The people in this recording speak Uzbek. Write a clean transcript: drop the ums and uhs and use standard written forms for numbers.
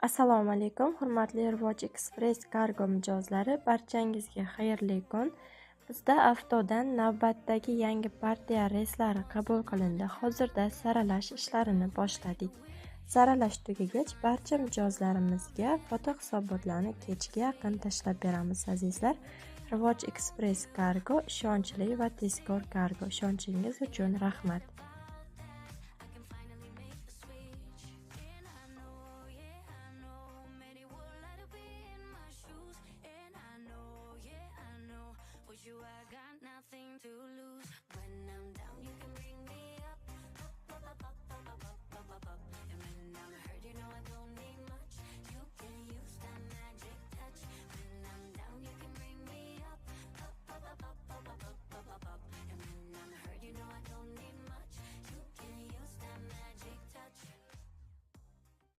Assalomu alaykum, hurmatli Rivoj Express kargo mijozlari, barchangizga xayrli kun. Bizda avtodan navbatdagi yangi partiya reyslari qabul qilindi. Hozirda saralash ishlarini boshladik. Saralash tugagach, barcha mijozlarimizga foto hisobotlarni kechga yaqin tashlab beramiz, azizlar. Rivoj Express kargo ishonchli va tezkor kargo. Ishonchingiz uchun rahmat.